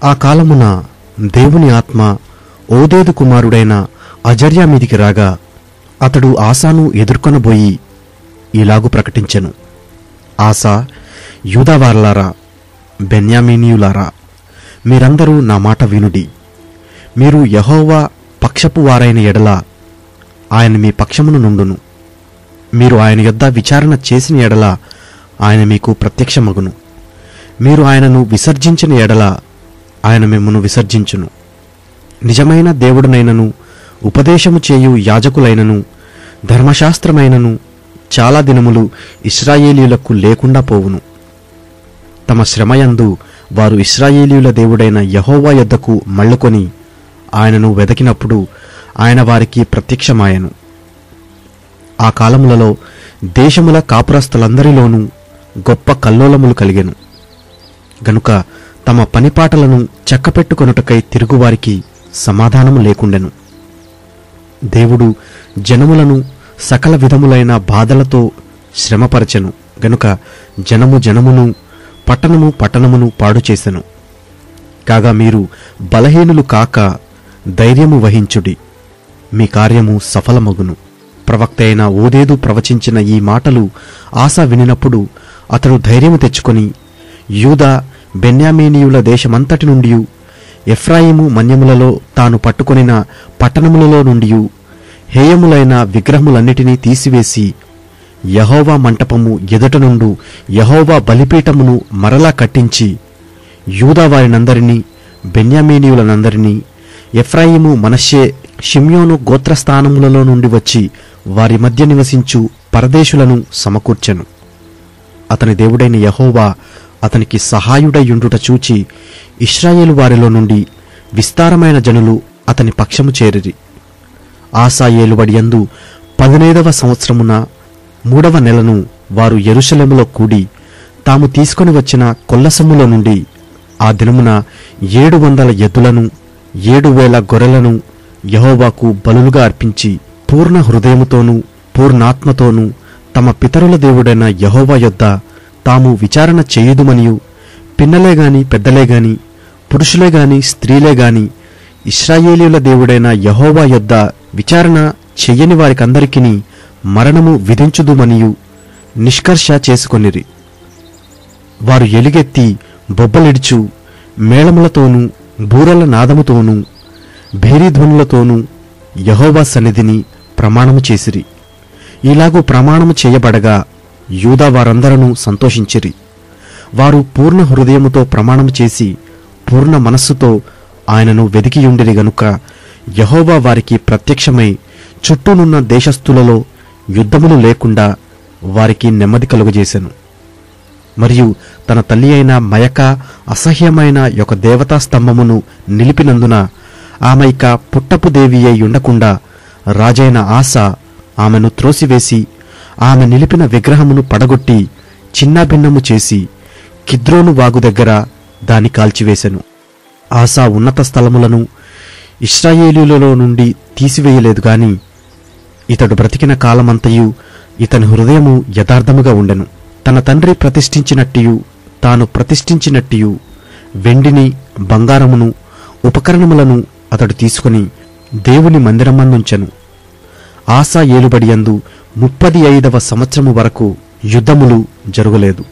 ఆ కాలమున దేవుని ఆత్మ ఓదేదు కుమారుడైన అజర్యా మీదికి రాగా అతడు ఆసాను ఎదుర్కొనబోయి ఇలాగు ప్రకటించెను. ఆసా, యూదావారలారా, బెన్యామీనీయులారా, మీరందరూ నా మాట వినుడి. మీరు యెహోవా పక్షపు వారైన ఎడల ఆయన మీ పక్షమును నుండును. మీరు ఆయన యొద్ద విచారణ చేసిన ఎడల ఆయన మీకు ప్రత్యక్షమగును. మీరు ఆయనను విసర్జించిన ఎడల ఆయన మిమ్మును విసర్జించును. నిజమైన దేవుడునైనను ఉపదేశము చేయు యాజకులైనను ధర్మశాస్త్రమైనను చాలా దినములు ఇశ్రాయేలీయులకు లేకుండా పోవును. తమ శ్రమయందు వారు ఇశ్రాయేలీయుల దేవుడైన యెహోవా యొద్దకు మళ్ళుకొని ఆయనను వెదకినప్పుడు ఆయన వారికి ప్రత్యక్షమాయెను. ఆ కాలములలో దేశముల కాపురస్తులందరిలోనూ గొప్ప కల్లోలములు కలిగెను. గనుక తమ పనిపాటలను చక్కపెట్టుకొనుటకై తిరుగువారికి సమాధానము లేకుండెను. దేవుడు జనములను సకల విధములైన బాధలతో శ్రమపరచెను. గనుక జనము జనమును, పట్టణము పట్టణమును పాడు చేసెను. కాగా మీరు బలహీనులు కాక ధైర్యము వహించుడి, మీ కార్యము సఫలమగును. ప్రవక్త అయిన ఓదేదు ప్రవచించిన ఈ మాటలు ఆసా వినినప్పుడు అతడు ధైర్యము తెచ్చుకొని యూదా బెన్యామీనీయుల దేశమంతటి నుండి ఎఫ్రాయిము మన్యములలో తాను పట్టుకొనిన పట్టణములలో నుండి హేయములైన విగ్రహములన్నిటినీ తీసివేసి యెహోవా మంటపము ఎదుట నుండు యెహోవా బలిపీఠమును మరలా కట్టించి యూదావారినందరినీ, బెన్యామీనీయులనందరినీ, ఎఫ్రాయిము, మనష్షే, షిమ్యోను గోత్రస్థానములలో నుండి వచ్చి వారి మధ్య నివసించు పరదేశులను సమకూర్చెను. అతని దేవుడైన యెహోవా అతనికి సహాయుడయుండుట చూచి ఇశ్రాయేలు వారిలో నుండి విస్తారమైన జనులు అతని పక్షము చేరిరి. ఆసా ఏలుబడియందు 15వ సంవత్సరమున 3వ నెలను వారు యెరూషలేములో కూడి తాము తీసుకొని వచ్చిన కొల్లసొమ్ములో నుండి ఆ దినమున 700 ఎద్దులను 7,000 గొర్రెలను యెహోవాకు బలులుగా అర్పించి పూర్ణ హృదయముతోనూ పూర్ణాత్మతోనూ తమ పితరుల దేవుడైన యెహోవా యొద్ద తాము విచారణ చేయుదుమనియు పిన్నలేగాని పెద్దలేగాని పురుషులేగాని స్త్రీలేగాని ఇశ్రాయేలీయుల దేవుడైన యెహోవా యొద్ద విచారణ చెయ్యని వారికందరికిని మరణము విధించుదుమనియు నిష్కర్ష చేసుకొనిరి. వారు ఎలుగెత్తి బొబ్బలిడుచు మేళములతోనూ బూరల నాదముతోనూ భేరీధ్వనులతోనూ యెహోవా సన్నిధిని ప్రమాణము చేసిరి. ఇలాగూ ప్రమాణము చేయబడగా యూదా వారందరూ సంతోషించిరి. వారు పూర్ణ హృదయముతో ప్రమాణము చేసి పూర్ణ మనస్సుతో ఆయనను వెదికియుండిరి గనుక యెహోవా వారికి ప్రత్యక్షమై చుట్టూనున్న దేశస్థులలో యుద్ధములు లేకుండా వారికి నెమ్మది కలుగజేసెను. మరియు తన తల్లి అయిన మయక అసహ్యమైన ఒక దేవతా స్తంభమును నిలిపినందున ఆమె ఇక పుట్టపు దేవి అయి ఉండకుండా రాజైన ఆసా ఆమెను త్రోసివేసి ఆమె నిలిపిన విగ్రహమును పడగొట్టి చిన్నాభిన్నము చేసి కిద్రోను వాగు దగ్గర దాని కాల్చివేశెను. ఆసా ఉన్నత స్థలములను ఇశ్రాయేలీయులలో నుండి తీసివేయలేదు గాని ఇతడు బ్రతికిన కాలమంతయు ఇతని హృదయము యథార్థముగా ఉండెను. తన తండ్రి ప్రతిష్ఠించినట్టియు తాను ప్రతిష్ఠించినట్టియు వెండిని, బంగారమును, ఉపకరణములను అతడు తీసుకుని దేవుని మందిరమందుంచెను. ఆసా ఏలుబడియందు 35వ సంవత్సరము వరకు యుద్ధములు జరుగలేదు.